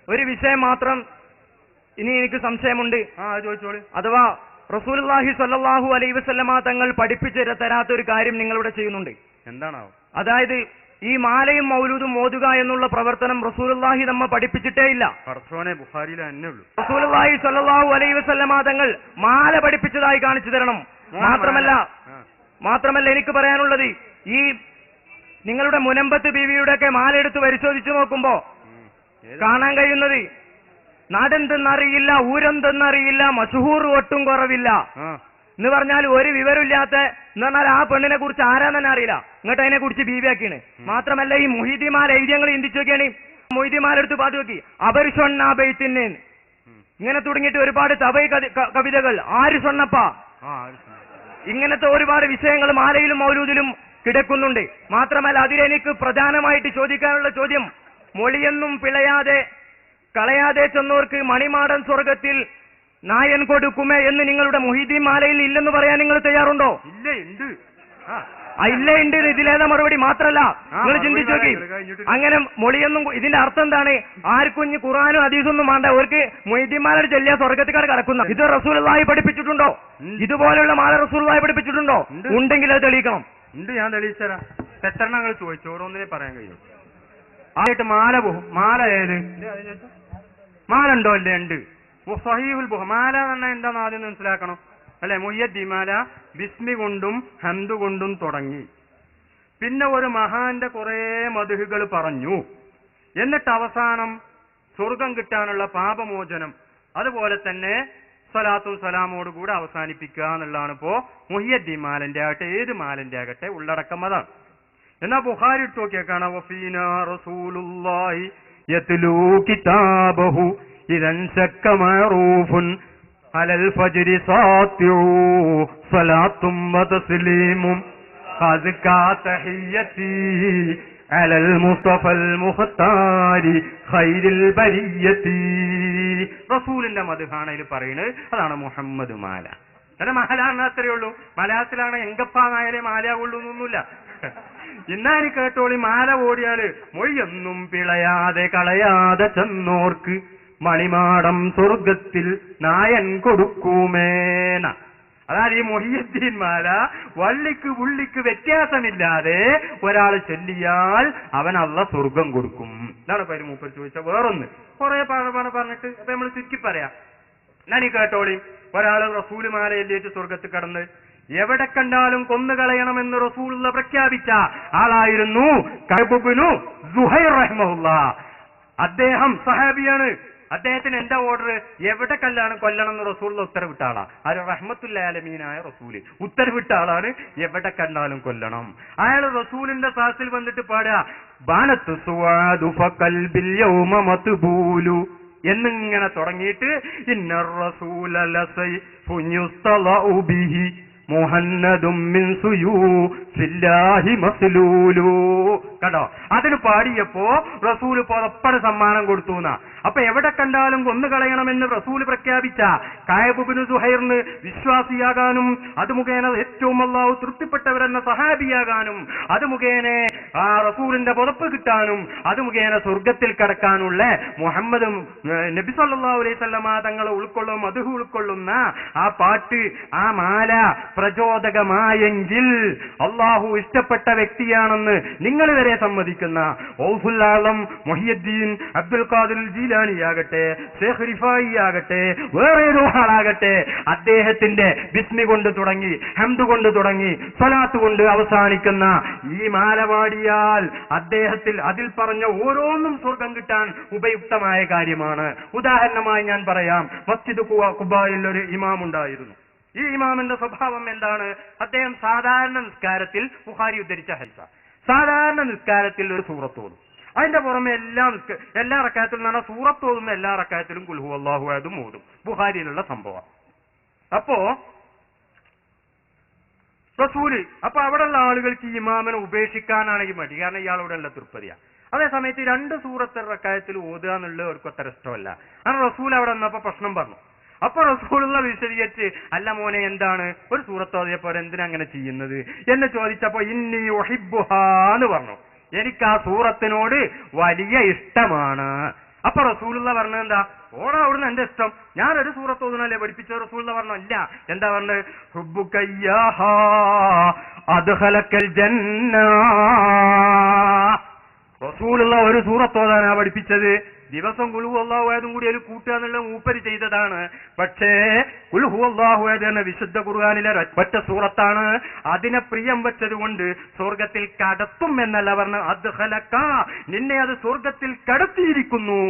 ഒരു വിഷയം മാത്രം ഇനി എനിക്ക് സംശയമുണ്ട്. ചോദിച്ചോളൂ. അഥവാ റസൂലുള്ളാഹി സ്വല്ലല്ലാഹു അലൈഹി വസല്ലമ തങ്ങൾ പഠിപ്പിച്ചു തരാത്ത ഒരു കാര്യം നിങ്ങളിവിടെ ചെയ്യുന്നുണ്ട്. എന്താണോ? അതായത് ഈ മാലയും മൗലൂദും ഓതുക എന്നുള്ള പ്രവർത്തനം റസൂലുള്ളാഹി നമ്മെ പഠിപ്പിച്ചിട്ടേ ഇല്ല. ബുഖാരിയിലെ തന്നെ ഉള്ളൂ. റസൂലുള്ളാഹി സ്വല്ലല്ലാഹു അലൈഹി വസല്ലമ തങ്ങൾ മാല പഠിപ്പിച്ചതായി കാണിച്ചു തരണം. മാത്രമല്ല എനിക്ക് പറയാനുള്ളത്, ഈ നിങ്ങളുടെ മുനമ്പത്ത് ബീവിയുടെ ഒക്കെ മാല എടുത്ത് പരിശോധിച്ചു നോക്കുമ്പോ കാണാൻ കഴിയുന്നത് നാടെന്തെന്നറിയില്ല, ഊരെന്തെന്നറിയില്ല, മശഹൂർ ഒട്ടും കുറവില്ല എന്ന് പറഞ്ഞാൽ ഒരു വിവരമില്ലാത്ത എന്ന് പറഞ്ഞാൽ ആ പെണ്ണിനെ കുറിച്ച് ആരാന്ന് തന്നെ അറിയില്ല. ഇങ്ങോട്ട് അതിനെ കുറിച്ച് ബീവിയാക്കിയാണ്. മാത്രമല്ല ഈ മൊഹീദിമാർ എഴുതിയങ്ങൾ ചിന്തിച്ചു നോക്കിയാണ്. മൊഹീദിമാരെടുത്ത് പാട്ട് നോക്കി അപരിഷൊണ്ണാബൈത്തിന് ഇങ്ങനെ തുടങ്ങിയിട്ട് ഒരുപാട് തബൈ കവിതകൾ. ആര് സ്വണ്ണപ്പ, ഇങ്ങനത്തെ ഒരുപാട് വിഷയങ്ങൾ മാലയിലും മൗലൂദിലും കിടക്കുന്നുണ്ട്. മാത്രമല്ല അതിലെനിക്ക് പ്രധാനമായിട്ട് ചോദിക്കാനുള്ള ചോദ്യം, മൊഴിയൊന്നും കളയാതെ ചെന്നോർക്ക് മണിമാടൻ സ്വർഗത്തിൽ നായൻ കൊടുക്കുമേ എന്ന് നിങ്ങളുടെ മുഹീദ്ദീൻ മാലയിൽ ഇല്ലെന്ന് പറയാൻ നിങ്ങൾ തയ്യാറുണ്ടോ? ഇല്ല ഉണ്ട്. ഇതിലേതാ മറുപടി? മാത്രല്ല നിങ്ങൾ ചിന്തിച്ചു നോക്കി, അങ്ങനെ മൊഴിയൊന്നും ഇതിന്റെ അർത്ഥം എന്താണ്? ആർക്കും ഖുർആനും ഹദീസൊന്നും വേണ്ട, അവർക്ക് മുഹീദ്ദീന്മാരുടെ ചെല്ലിയ സ്വർഗത്തിക്കാട് കിടക്കുന്ന. ഇത് റസൂലുള്ളാഹി പഠിപ്പിച്ചിട്ടുണ്ടോ? ഇതുപോലെയുള്ള മാല റസൂലുള്ളാഹി പഠിപ്പിച്ചിട്ടുണ്ടോ? ഉണ്ടെങ്കിൽ അത് തെളിയിക്കണം. ഞാൻ തെളിയിച്ചരാം. എത്രണ്ണങ്ങൾ ചോദിച്ചു, ഓരോന്നിനെ പറയാൻ കഴിയും. ആയിട്ട് മാല ഏത് മാല ഉണ്ടോ? അല്ലേ ഉണ്ട്. സഹീഹുൽ ബുഖാരി മാല തന്നെ എന്താണെന്ന് ആദ്യം മനസ്സിലാക്കണം അല്ലെ. മുഹ്യദ്ദീൻ മാല ബിസ്മി കൊണ്ടും ഹംദ് കൊണ്ടും തുടങ്ങി. പിന്നെ ഒരു മഹാന്റെ കുറെ മദ്ഹുകൾ പറഞ്ഞു. എന്നിട്ട് അവസാനം സ്വർഗം കിട്ടാനുള്ള പാപമോചനം, അതുപോലെ തന്നെ സ്വലാത്തും സലാമോട് കൂടെ അവസാനിപ്പിക്കുക എന്നുള്ളതാണ് ഇപ്പോ മുഹ്യദ്ദീൻ മാലന്റെ ആകട്ടെ ഏത് മാലന്റെ ആകട്ടെ ഉള്ളടക്കം അതാണ്. എന്നാ ബുഖാരി ഇട്ട് നോക്കിയേക്കാണ് വഫീന റസൂലുള്ളാഹി യത്ലൂ കിതാബഹു ഇദൻ ശക്ക മഅറൂഫുൻ അലൽ ഫജ്രി സാത്തിഉ സ്വലാത്തും വതസ്ലീമും ഖദ്കാ തഹിയ്യതി അലൽ മുസ്തഫൽ മുഖ്താരി ഖൈറുൽ ബരിയതി. റസൂലിന്റെ മദ്ഹാണ് ഇതിൽ പറയുന്നത്. അതാണ് മുഹമ്മദ് മാല. അല്ല മാല അത്രയേ ഉള്ളൂ. മലയാളത്തിലാണ് എങ്കപ്പാനായാലേ മാലയാവുള്ളൂ എന്നൊന്നുമില്ല. ഇന്നാരി കേട്ടോളി, മാല ഓടിയാല് മൊഴിയൊന്നും കളയാതെ ചെന്നോർക്ക് മണിമാടം സ്വർഗത്തിൽ നായൻ കൊടുക്കൂമേന. അതായത് ഈ മുഹ്യിദ്ദീൻ മാല വള്ളിക്ക് വ്യത്യാസമില്ലാതെ ഒരാൾ ചൊല്ലിയാൽ അവൻ അല്ലാഹ് സ്വർഗം കൊടുക്കും. ഇതാണ് പേര് മൂപ്പർ ചോദിച്ച. വേറൊന്ന് കുറെ പറഞ്ഞിട്ട് അപ്പൊ നമ്മൾ ചുരുക്കി പറയാം. ഞാൻ ഈ കേട്ടോളി, ഒരാൾ റസൂല് മാല ചൊല്ലിയിട്ട് സ്വർഗത്തിൽ കടന്ന് എവിടെ കണ്ടാലും കൊന്നുകളയണമെന്ന് റസൂലുള്ള പ്രഖ്യാപിച്ച ആളായിരുന്നു കഅബ് ഇബ്നു സുഹൈർ റഹിമഹുല്ലാഹ്. അദ്ദേഹം സഹാബിയാണ്. അദ്ദേഹത്തിന് എന്താ ഓർഡർ? എവിടെ കല്ലാണ് കൊല്ലണം എന്ന് റസൂലുള്ള ഉത്തരവിട്ട ആളാ. ആര്? റഹ്മത്തുൽ ആലമീനായ റസൂല് ഉത്തരവിട്ട ആളാണ്. എവിടെ കണ്ടാലും കൊല്ലണം. അയാൾ റസൂലിന്റെ സാസിൽ വന്നിട്ട് പാടുക ബാനത്തു സുവാദു ഫഖൽബിൽ യൗമ മത്ബൂലു എന്നിങ്ങനെ തുടങ്ങിയിട്ട് ഇന്നർ റസൂല ലസൈഫുൻ യുസ്തലഉ ബിഹി മുഹന്നദും മിൻ സുയൂഫില്ലാഹി മസ്ലൂലു. കണ്ടോ? അതിന് പാടിയപ്പോ റസൂല് പുറപ്പട് സമ്മാനം കൊടുത്തു എന്നാ. അപ്പൊ എവിടെ കണ്ടാലും കൊന്നുകളയണമെന്ന് റസൂല് പ്രഖ്യാപിച്ച കഅബ് ഇബ്നു സുഹൈറിന് വിശ്വാസിയാകാനും അത് മുഖേന ഏറ്റവും അല്ലാഹു തൃപ്തിപ്പെട്ടവരെന്ന സഹാബിയാകാനും അത് മുഖേന ആ റസൂലിന്റെ പുറപ്പ് കിട്ടാനും അത് മുഖേന സ്വർഗത്തിൽ കടക്കാനുള്ള മുഹമ്മദ് നബി സല്ലല്ലാഹു അലൈഹി വസല്ലമ തങ്ങളെ മദ്ഹ് ഉൾക്കൊള്ളുന്ന ആ പാട്ട്, ആ മാല പ്രചോദകമായെങ്കിൽ അള്ളാഹു ഇഷ്ടപ്പെട്ട വ്യക്തിയാണെന്ന് നിങ്ങൾ വരെ സമ്മതിക്കുന്ന ഔസുൽ ആലം മുഹ്യിദ്ദീൻ അബ്ദുൽ ഖാദിർ ജീലാനി ആകട്ടെ, ശൈഖ് റിഫായി ആകട്ടെ, വേറെ ഏതോ ആളാകട്ടെ, അദ്ദേഹത്തിന്റെ ബിസ്മി കൊണ്ട് തുടങ്ങി ഹംദ് കൊണ്ട് തുടങ്ങി സ്വലാത്ത് കൊണ്ട് അവസാനിക്കുന്ന ഈ മാല പാടിയാൽ അതിൽ പറഞ്ഞ ഓരോന്നും സ്വർഗം കിട്ടാൻ ഉപയുക്തമായ കാര്യമാണ്. ഉദാഹരണമായി ഞാൻ പറയാം. മസ്ജിദ് ഖുബായിൽ ഒരു ഇമാം ഉണ്ടായിരുന്നു. ഈ ഇമാമിന്റെ സ്വഭാവം എന്താണ്? അദ്ദേഹം സാധാരണ നിസ്കാരത്തിൽ, ബുഖാരി ഉദ്ധരിച്ച ഹദീസ്, സാധാരണ നിസ്കാരത്തിൽ ഒരു സൂറത്ത് ഓതും. അതിന്റെ പുറമെ എല്ലാ റക്അത്തിലും എന്ന് പറഞ്ഞാൽ സൂറത്ത് ഓതുന്ന എല്ലാ റക്അത്തിലും ഖുൽ ഹുവല്ലാഹു അഹദും ഓതും. ബുഖാരിയിലുള്ള സംഭവം. അപ്പോ റസൂല് അവിടെയുള്ള ആളുകൾക്ക് ഈ ഇമാമിനെ ഉപേക്ഷിക്കാനാണെങ്കിൽ മടി, കാരണം ഇയാളോടുള്ള തൃപ്തിയാ. അതേ സമയത്ത് 2 സൂറത്ത് റക്അത്തിൽ ഓതുക എന്നുള്ളത് അവർക്ക് അത്ര ഇഷ്ടമല്ല. അങ്ങനെ റസൂൽ അവിടെ വന്നപ്പോ പ്രശ്നം പറഞ്ഞു. അപ്പൊ റസൂലുള്ള വിശദീകരിച്ച്, അല്ല മോനെ എന്താണ് ഒരു സൂറത്ത് ഓതിയപ്പോൾ എന്തിനാ അങ്ങനെ ചെയ്യുന്നത് എന്ന് ചോദിച്ചപ്പോ ഇന്നി ഉഹിബ്ബുഹാ എന്ന് പറഞ്ഞു. എനിക്ക് ആ സൂറത്തിനോട് വലിയ ഇഷ്ടമാണ്. അപ്പൊ റസൂലുള്ള പറഞ്ഞത് എന്താ? ഓടാ അവിടുന്ന് എന്റെ ഇഷ്ടം, ഞാനൊരു സൂറത്ത് ഓതുന്നല്ലേ പഠിപ്പിച്ച. റസൂലുള്ള പറഞ്ഞല്ല, എന്താ പറഞ്ഞത്? ഹുബ്ബുകയ്യാഹാ അദ്ഖലക്കൽ ജന്ന. റസൂലുള്ള ഒരു സൂറത്ത് ഓതാനാ പഠിപ്പിച്ചത്. ദിവസം കുൽഹു അല്ലാഹു അഹദും കൂടി അതിൽ കൂട്ടുക എന്നുള്ള മൂപ്പര് ചെയ്തതാണ്. പക്ഷേ കുൽഹു അല്ലാഹു അഹദ് എന്ന വിശുദ്ധ ഖുർആനിലെ ഒറ്റ സൂറത്താണ്. അതിനെ പ്രിയം വെച്ചതുകൊണ്ട് സ്വർഗത്തിൽ കടത്തും എന്നല്ല പറഞ്ഞ, അദ്ഖലക, നിന്നെ അത് സ്വർഗത്തിൽ കടത്തിയിരിക്കുന്നു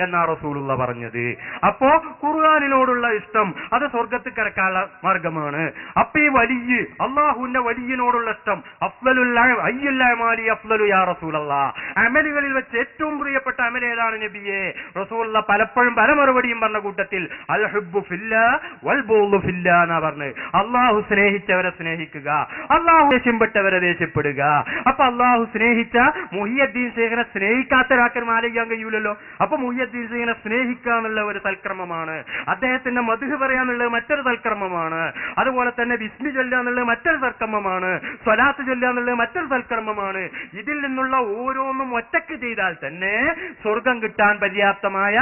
എന്നാ റസൂലുള്ള പറഞ്ഞത്. അപ്പോ ഖുർആനിനോടുള്ള ഇഷ്ടം അത് സ്വർഗത്തിൽ കടക്കാനുള്ള മാർഗമാണ്. അപ്പൊ ഈ വലിയ അള്ളാഹുവിന്റെ വലിയനോടുള്ള ഇഷ്ടം അഫ്ളലുൽ അയ്യുൽ അമാലി അഫ്ളലു യാ റസൂലല്ലാഹ്, അമലുകളിൽ വെച്ച് ഏറ്റവും പ്രിയപ്പെട്ട അമൽ ഏതാണ് നബിയെ? റസൂലുള്ള പലപ്പോഴും പല മറുപടിയും പറഞ്ഞ കൂട്ടത്തിൽ അൽ ഹുബ്ബു ഫില്ലാ വൽ ബുഗ്ളു ഫില്ലാ എന്നാ പറഞ്ഞത്. അള്ളാഹു സ്നേഹിച്ചവരെ സ്നേഹിക്കുക, അള്ളാഹു ദേഷ്യപ്പെട്ടവരെ ദേഷ്യപ്പെടുക. അപ്പൊ അള്ളാഹു സ്നേഹിച്ച മുഹിയുദ്ദീൻ ശൈഖിനെ സ്നേഹിക്കാത്ത ഒരാൾക്ക് മാലയ്യാൻ കഴിയൂലല്ലോ. അപ്പൊ മുഹിയുദ്ദീൻ ശൈഖിനെ സ്നേഹിക്കുക എന്നുള്ള ഒരു സൽക്രമമാണ്. അദ്ദേഹത്തിന്റെ മദ്ഹ് പറയാന്നുള്ളത് മറ്റൊരു സൽക്രമമാണ്. അതുപോലെ തന്നെ ബിസ്മി ചൊല്ലുക എന്നുള്ളത് മറ്റൊരു സൽക്രമമാണ്. സ്വലാത്ത് ചൊല്ലുക എന്നുള്ളത് മറ്റൊരു സൽക്രമമാണ്. ഇതിൽ നിന്നുള്ള ഓരോന്നും ഒറ്റക്ക് ചെയ്താൽ തന്നെ സ്വർഗം കിട്ടാൻ പര്യാപ്തമായ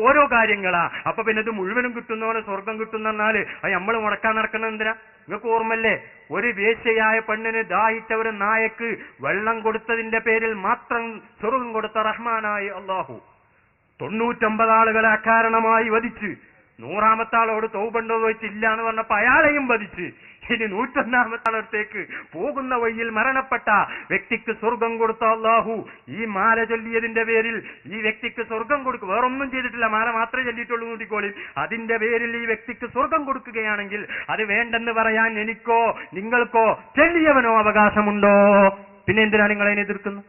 ഓരോ കാര്യങ്ങളാ. അപ്പൊ പിന്നെ ഇത് മുഴുവനും കിട്ടുന്നവന് സ്വർഗം കിട്ടുന്ന പറഞ്ഞാല് അത് നമ്മൾ മുടക്കാൻ നടക്കുന്നത് എന്തിനാ? നിങ്ങൾക്ക് ഓർമ്മല്ലേ, ഒരു വേശ്യയായ പെണ്ണിന് ദാഹിച്ച ഒരു നായക്ക് വെള്ളം കൊടുത്തതിന്റെ പേരിൽ മാത്രം സ്വർഗം കൊടുത്ത റഹ്മാനായ അല്ലാഹു 99 ആളുകളെ അകാരണമായി വധിച്ച് 100ാമത്തെ ആളോട് തൗബണ്ടോ ചോദിച്ചില്ല എന്ന് പറഞ്ഞപ്പോ അയാളെയും വധിച്ച് ഇനി 101ാമത്തെ ആളത്തേക്ക് പോകുന്ന വഴിയിൽ മരണപ്പെട്ട വ്യക്തിക്ക് സ്വർഗം കൊടുത്ത അല്ലാഹു ഈ മാല ചൊല്ലിയതിന്റെ പേരിൽ ഈ വ്യക്തിക്ക് സ്വർഗം കൊടുക്കും. വേറൊന്നും ചെയ്തിട്ടില്ല, മാല മാത്രമേ ചൊല്ലിയിട്ടുള്ളൂ കൂട്ടിക്കോളി. അതിന്റെ പേരിൽ ഈ വ്യക്തിക്ക് സ്വർഗം കൊടുക്കുകയാണെങ്കിൽ അത് വേണ്ടെന്ന് പറയാൻ എനിക്കോ നിങ്ങൾക്കോ ചൊല്ലിയവനോ അവകാശമുണ്ടോ? പിന്നെ എന്തിനാണ് നിങ്ങൾ അതിനെ എതിർക്കുന്നത്?